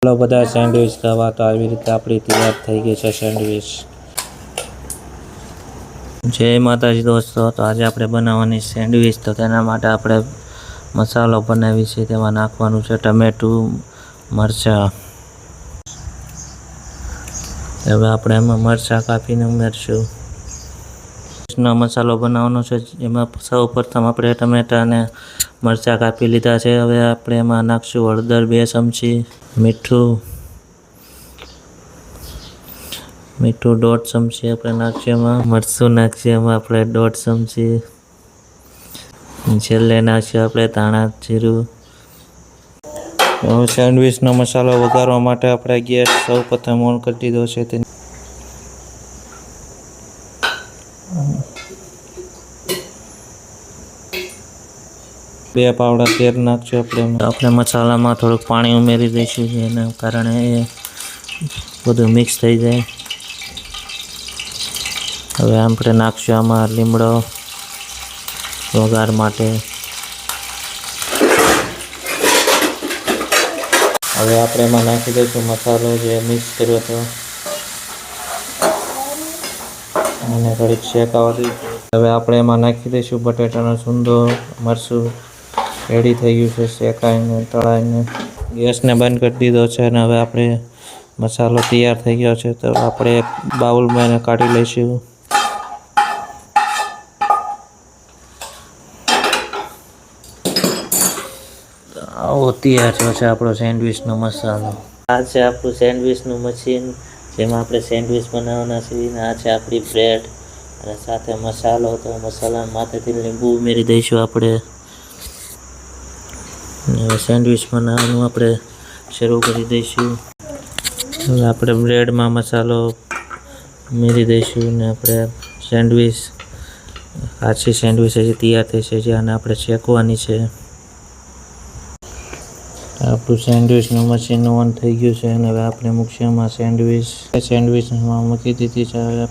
Hello બધા, sandwich ખાવા. તો આવી રીતે આપણી તૈયાર થઈ ગઈ છે સેન્ડવિચ. જય માતાજી દોસ્તો. તો આજે આપણે બનાવવાની સેન્ડવિચ. તો તેના માટે આપણે મસાલો બનાવી છે. તેમાં નાખવાનું છે ટમેટું, મરચાં. હવે આપણે એમાં મરચાં કાપીને ઉમેરશું. મસાલો બનાવવાનો છે. એમાં સૌ પ્રથમ આપણે ટમેટા અને મરચાં કાપી લીધા છે. હવે આપણે એમાં નાખશું હળદર 2 ચમચી, મીઠું 1.5 ચમચી આપણે નાખીએ. એમાં મરચું નાખીએ. એમાં આપણે 1.5 ચમચી. છેલ્લે નાખીએ આપણે ધાણા જીરું. સેન્ડવિચનો મસાલો વઘારવા માટે આપણે ગેસ સૌ પ્રથમ ઓન કરી દીધો છે. 2 પાવડા તેલ નાખશું. આપણે મસાલામાં થોડુંક પાણી ઉમેરી દઈશું, જેના કારણે એ બધું મિક્સ થઈ જાય. હવે આપણે નાખશું આમાં લીમડો વઘાર માટે. હવે આપણે એમાં નાખી દઈશું મસાલો જે મિક્સ કર્યો હતો અને થોડીક શેકાવા દઈશું. હવે આપણે એમાં નાખી દઈશું બટેટાનો સૂંદો, મરચું. રેડી થઈ ગયું છે, શેકાઈને તળાઈને. ગેસને બંધ કરી દીધો છે અને હવે આપણે મસાલો તૈયાર થઈ ગયો છે. તો આપણે એક બાઉલમાં એને કાઢી લઈશું. આવો તૈયાર થયો છે આપણો સેન્ડવિચનો મસાલો. આ છે આપણું સેન્ડવિચનું મશીન, જેમાં આપણે સેન્ડવિચ બનાવવાના છીએ. આ છે આપણી બ્રેડ અને સાથે મસાલો. તો મસાલા માથેથી લીંબુ ઉમેરી દઈશું આપણે. હવે સેન્ડવિચ બનાવવાનું આપણે શરૂ કરી દઈશું. હવે આપણે બ્રેડમાં મસાલો ઉમેરી દઈશું ને આપણે સેન્ડવિચ, કાચી સેન્ડવિચ હજી તૈયાર થઈ છે, જેને આપણે શેકવાની છે. આપણું સેન્ડવિચનું મશીન ઓન થઈ ગયું છે અને હવે આપણે મૂકશું એમાં સેન્ડવિચમાં મૂકી દીધી છે. હવે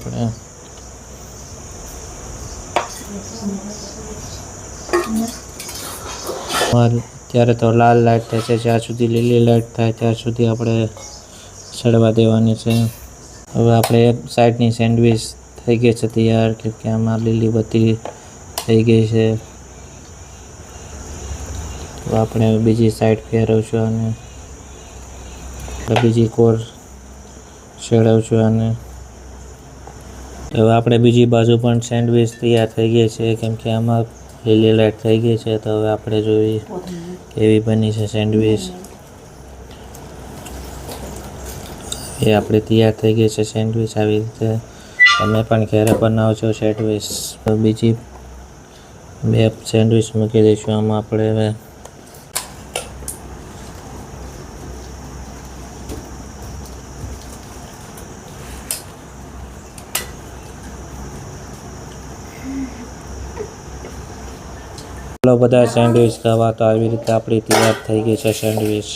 આપણે ત્યારે તો લાલ લાઈટ થાય છે, જ્યાં સુધી લીલી લાઈટ થાય ત્યાં સુધી આપણે સડવા દેવાની છે. હવે આપણે એક સાઈડની સેન્ડવિચ થઈ ગઈ છે તૈયાર, કે આમાં લીલી બત્તી થઈ ગઈ છે. તો આપણે બીજી સાઈડ ફેરવશું અને બીજી કોર ચડાવશું. અને હવે આપણે બીજી બાજુ પણ સેન્ડવિચ તૈયાર થઈ ગઈ છે, કેમ કે આમાં લીલી લાઈટ થઈ ગઈ છે. તો હવે આપણે જોઈએ કેવી બની છે સેન્ડવિચ. એ આપણે તૈયાર થઈ ગઈ છે સેન્ડવિચ. આવી રીતે તમે પણ ઘરે બનાવજો સેન્ડવિચ. બીજી 2 સેન્ડવિચ મૂકી દઈશું આમાં આપણે. હવે હલો બધા, સેન્ડવિચ ખાવા. તો આવી રીતે આપણી તૈયાર થઈ ગઈ છે સેન્ડવિચ.